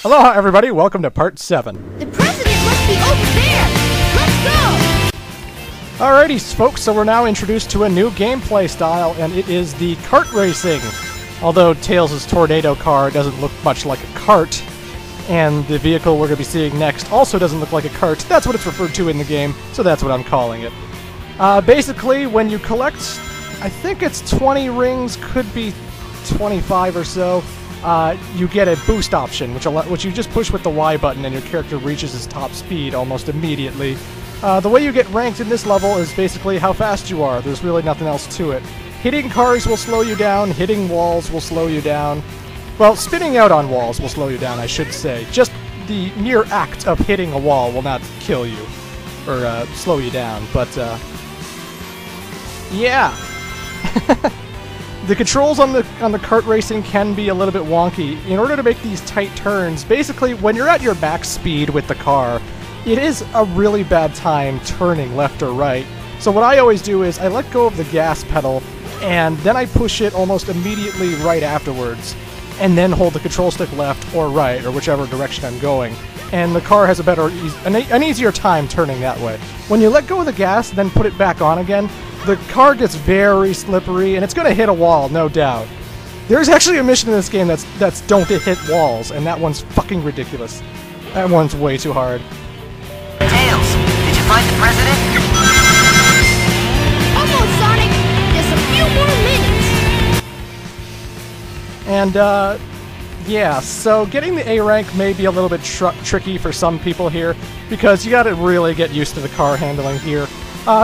Aloha everybody, welcome to part 7. The president must be over there! Let's go! Alrighty folks, so we're now introduced to a new gameplay style, and it is the Kart Racing. Although Tails' tornado car doesn't look much like a cart, and the vehicle we're going to be seeing next also doesn't look like a cart. That's what it's referred to in the game, so that's what I'm calling it. Basically, when you collect, I think it's 20 rings, could be 25 or so, you get a boost option, which you just push with the Y button and your character reaches its top speed almost immediately. The way you get ranked in this level is basically how fast you are. There's really nothing else to it. Hitting cars will slow you down, hitting walls will slow you down. Well, spinning out on walls will slow you down, I should say. Just the mere act of hitting a wall will not kill you, or slow you down, but yeah. The controls on the kart racing can be a little bit wonky. In order to make these tight turns, basically when you're at your max speed with the car, it is a really bad time turning left or right. So what I always do is I let go of the gas pedal and then I push it almost immediately right afterwards, and then hold the control stick left or right, or whichever direction I'm going. And the car has a better, an easier time turning that way. When you let go of the gas, then put it back on again, the car gets very slippery, and it's going to hit a wall, no doubt. There's actually a mission in this game that's don't hit walls, and that one's fucking ridiculous. That one's way too hard. Tails, did you find the president? Almost, Sonic! Just a few more minutes! And, yeah, so getting the A rank may be a little bit tricky for some people here, because you gotta really get used to the car handling here.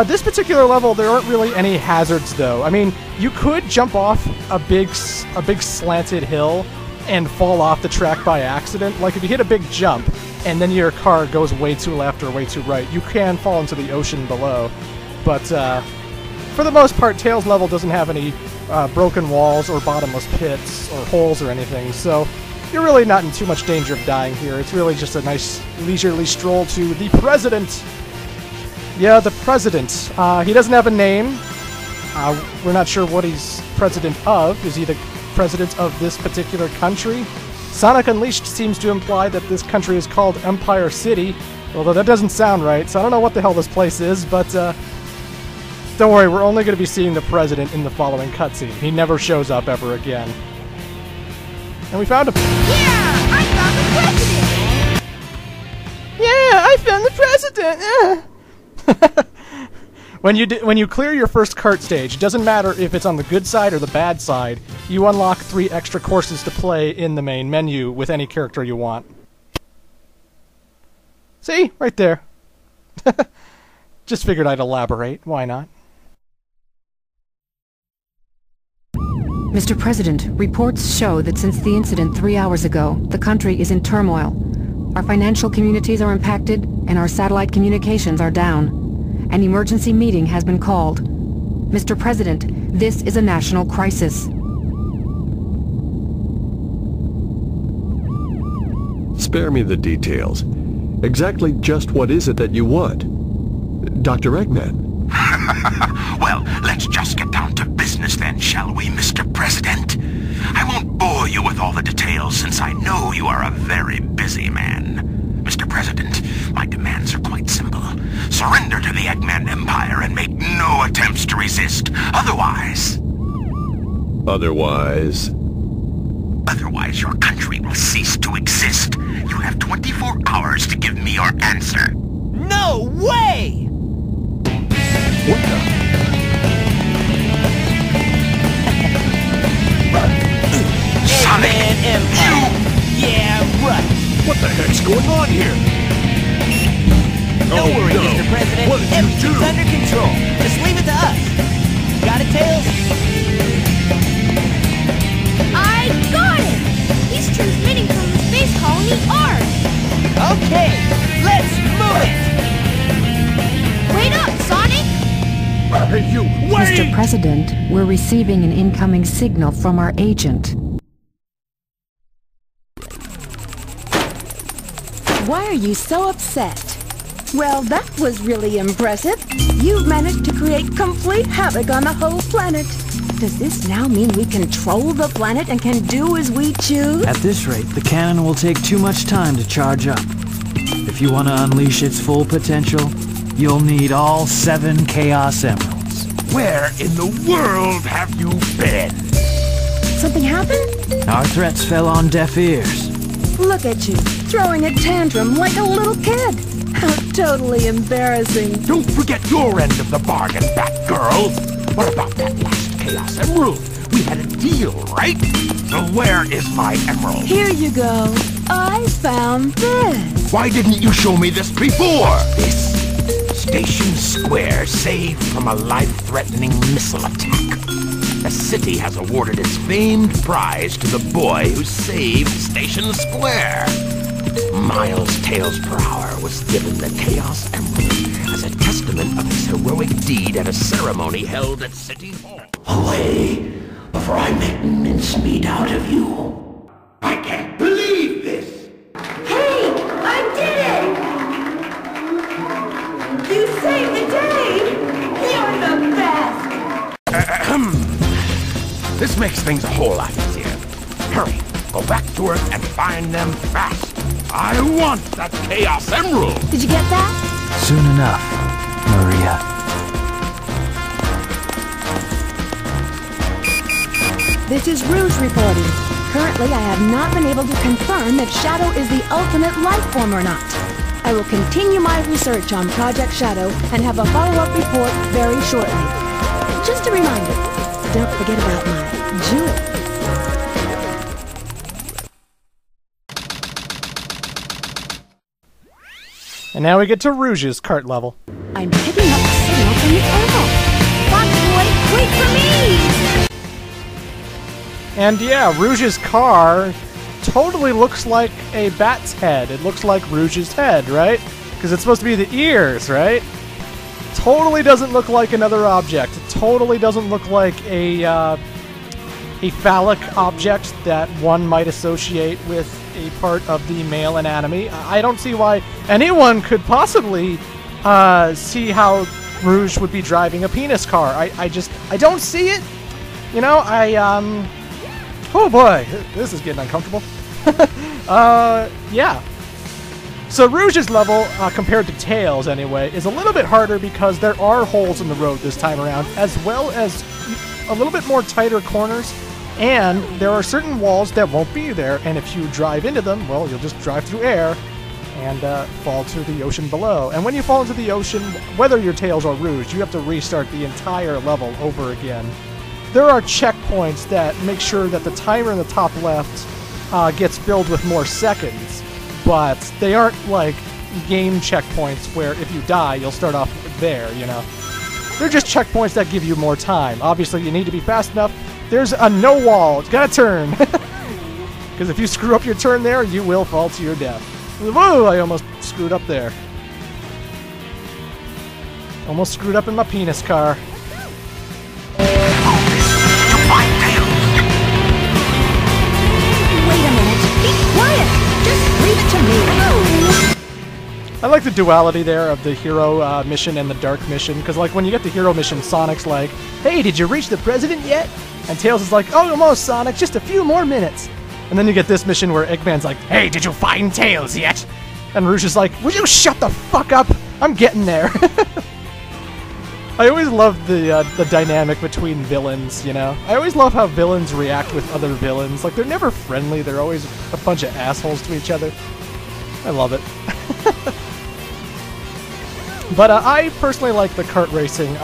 This particular level, there aren't really any hazards, though. I mean, you could jump off a big slanted hill and fall off the track by accident. Like, if you hit a big jump, and then your car goes way too left or way too right, you can fall into the ocean below. But, for the most part, Tails' level doesn't have any broken walls or bottomless pits or holes or anything, so you're really not in too much danger of dying here. It's really just a nice leisurely stroll to the president. Yeah, the president. He doesn't have a name. We're not sure what he's president of. Is he the president of this particular country? Sonic Unleashed seems to imply that this country is called Empire City, although that doesn't sound right, so I don't know what the hell this place is, but don't worry, we're only going to be seeing the president in the following cutscene. He never shows up ever again. And we found him. Yeah! I found the president! Yeah, I found the president! When you clear your first kart stage, it doesn't matter if it's on the good side or the bad side, you unlock 3 extra courses to play in the main menu with any character you want. See? Right there. Just figured I'd elaborate. Why not? Mr. President, reports show that since the incident 3 hours ago, the country is in turmoil. Our financial communities are impacted, and our satellite communications are down. An emergency meeting has been called. Mr. President, this is a national crisis. Spare me the details. Exactly just what is it that you want? Dr. Eggman. Well, let's just get down to business then, shall we, Mr. President? I won't bore you with all the details since I know you are a very busy man. Mr. President, my demands are quite simple. Surrender to the Eggman Empire and make no attempts to resist. Otherwise, your country will cease to exist. You have 24 hours to give me your answer. No way! What the? Sonic, Yeah, right. What the heck's going on here? Don't worry, no. Mr. President. What did you Everything's do? under control. Just leave it to us. Got it, Tails? I got it! He's transmitting from the space colony Ark! Okay, let's move it! Wait up, Sonic! Hey, you, wait! Mr. President, we're receiving an incoming signal from our agent. Why are you so upset? Well, that was really impressive. You've managed to create complete havoc on the whole planet. Does this now mean we control the planet and can do as we choose? At this rate, the cannon will take too much time to charge up. If you want to unleash its full potential, you'll need all 7 Chaos Emeralds. Where in the world have you been? Something happened? Our threats fell on deaf ears. Look at you, throwing a tantrum like a little kid. How totally embarrassing. Don't forget your end of the bargain, Batgirl. What about that last Chaos Emerald? We had a deal, right? So where is my emerald? Here you go. I found this. Why didn't you show me this before? This Station Square saved from a life-threatening missile attack. The city has awarded its famed prize to the boy who saved Station Square. Miles Tails per hour was given the Chaos Emerald as a testament of his heroic deed at a ceremony held at City Hall. Away, before I make mincemeat out of you. I can't believe this! Hey, I did it! You saved the day! You're the best! This makes things a whole lot easier. Hurry, go back to Earth and find them fast. I want that Chaos Emerald! Did you get that? Soon enough, Maria. This is Rouge reporting. Currently, I have not been able to confirm if Shadow is the ultimate life form or not. I will continue my research on Project Shadow and have a follow-up report very shortly. Just a reminder, don't forget about my jewel. And now we get to Rouge's Cart level. I'm picking up a signal from the air. Fox Boy, wait for me! And yeah, Rouge's car totally looks like a bat's head. It looks like Rouge's head, right? Because it's supposed to be the ears, right? Totally doesn't look like another object. It totally doesn't look like a phallic object that one might associate with a part of the male anatomy. I don't see why anyone could possibly see how Rouge would be driving a penis car. I don't see it. You know, oh boy, this is getting uncomfortable. Yeah. So Rouge's level, compared to Tails anyway, is a little bit harder because there are holes in the road this time around, as well as a little bit more tighter corners, and there are certain walls that won't be there, and if you drive into them, well, you'll just drive through air and fall to the ocean below. And when you fall into the ocean, whether you're Tails or Rouge, you have to restart the entire level over again. There are checkpoints that make sure that the timer in the top left gets filled with more seconds, but they aren't like game checkpoints where if you die, you'll start off there, you know. They're just checkpoints that give you more time. Obviously, you need to be fast enough. There's a no wall. It's got a turn. Because if you screw up your turn there, you will fall to your death. Whoa, I almost screwed up there. Almost screwed up in my penis car. Wait a minute. Be quiet. Just leave it to me. I like the duality there of the hero mission and the dark mission, because like when you get the hero mission, Sonic's like, "Hey, did you reach the president yet?" And Tails is like, "Oh, almost, Sonic, just a few more minutes." And then you get this mission where Eggman's like, "Hey, did you find Tails yet?" And Rouge is like, "Would you shut the fuck up? I'm getting there." I always love the dynamic between villains, you know? I always love how villains react with other villains. Like, they're never friendly, they're always a bunch of assholes to each other. I love it. But I personally like the kart racing.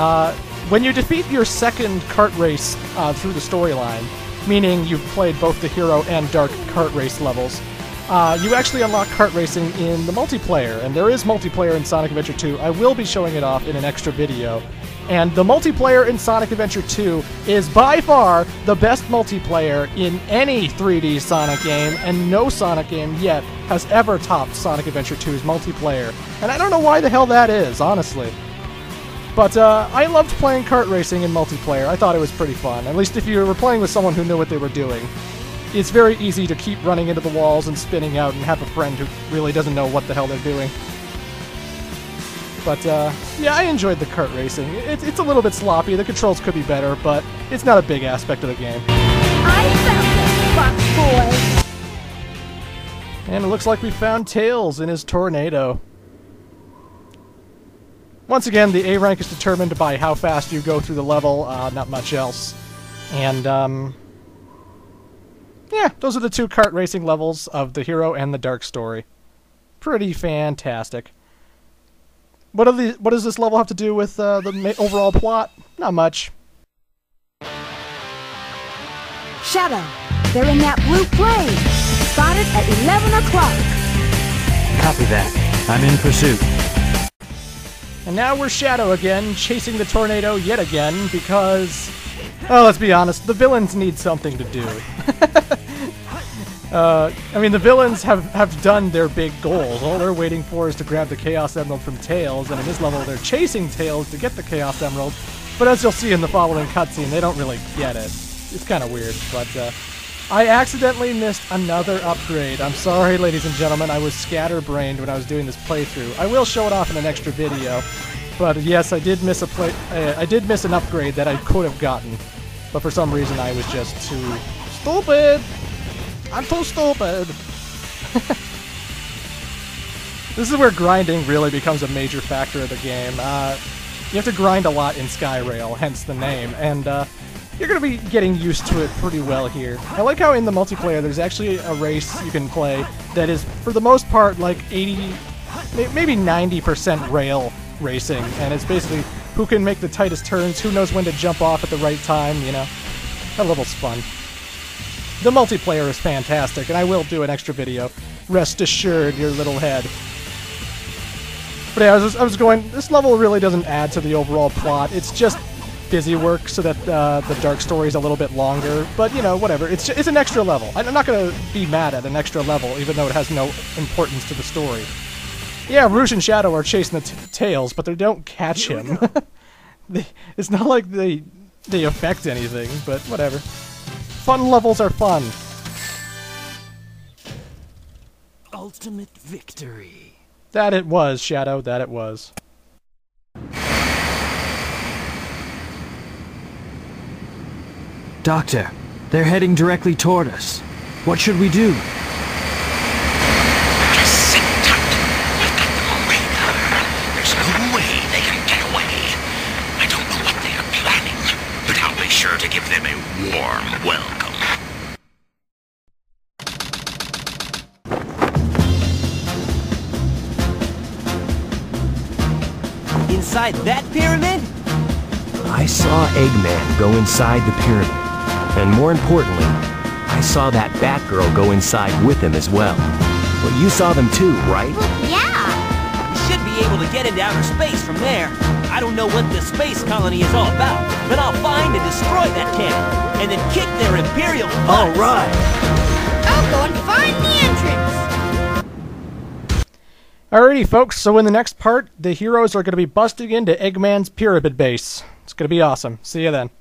When you defeat your second kart race through the storyline, meaning you've played both the hero and dark kart race levels, you actually unlock kart racing in the multiplayer, and there is multiplayer in Sonic Adventure 2. I will be showing it off in an extra video. And the multiplayer in Sonic Adventure 2 is by far the best multiplayer in any 3D Sonic game, and no Sonic game yet has ever topped Sonic Adventure 2's multiplayer. And I don't know why the hell that is, honestly. But I loved playing kart racing in multiplayer. I thought it was pretty fun, at least if you were playing with someone who knew what they were doing. It's very easy to keep running into the walls and spinning out and have a friend who really doesn't know what the hell they're doing. But, yeah, I enjoyed the kart racing. It's a little bit sloppy, the controls could be better, but it's not a big aspect of the game. I found it, Fox Boy! And it looks like we found Tails in his tornado. Once again, the A rank is determined by how fast you go through the level, not much else. And, yeah, those are the two kart racing levels of the Hero and the Dark Story. Pretty fantastic. What does this level have to do with the overall plot? Not much. Shadow, they're in that blue plane. Spotted at 11 o'clock. Copy that. I'm in pursuit. And now we're Shadow again, chasing the tornado yet again, because... oh, let's be honest, the villains need something to do. I mean, the villains have done their big goals. All they're waiting for is to grab the Chaos Emerald from Tails, and in this level they're chasing Tails to get the Chaos Emerald. But as you'll see in the following cutscene, they don't really get it. It's kind of weird, but I accidentally missed another upgrade. I'm sorry, ladies and gentlemen, I was scatterbrained when I was doing this playthrough. I will show it off in an extra video, but yes, I did miss an upgrade that I could have gotten, but for some reason I was just too stupid. I'm too stupid. This is where grinding really becomes a major factor of the game. You have to grind a lot in Skyrail, hence the name, and you're going to be getting used to it pretty well here. I like how in the multiplayer there's actually a race you can play that is, for the most part, like 80, maybe 90% rail racing, and it's basically who can make the tightest turns, who knows when to jump off at the right time, you know. That level's fun. The multiplayer is fantastic, and I will do an extra video. Rest assured, your little head. But yeah, I was going, this level really doesn't add to the overall plot. It's just busy work so that the Dark Story is a little bit longer. But, you know, whatever. It's an extra level. I'm not going to be mad at an extra level, even though it has no importance to the story. Yeah, Rouge and Shadow are chasing the Tails, but they don't catch him. It's not like they affect anything, but whatever. Fun levels are fun. Ultimate victory. That it was, Shadow, that it was. Doctor, they're heading directly toward us. What should we do? Just sit tight. I've got them on radar. There's no way they can get away. I don't know what they are planning, but I'll be sure to give them a warm welcome. Inside that pyramid? I saw Eggman go inside the pyramid. And more importantly, I saw that Batgirl go inside with him as well. Well, you saw them too, right? Yeah. We should be able to get into outer space from there. I don't know what this space colony is all about, but I'll find and destroy that cannon, and then kick their Imperial butts. All right. I'll go and find the entrance. Alrighty, folks, so in the next part, the heroes are going to be busting into Eggman's pyramid base. It's going to be awesome. See you then.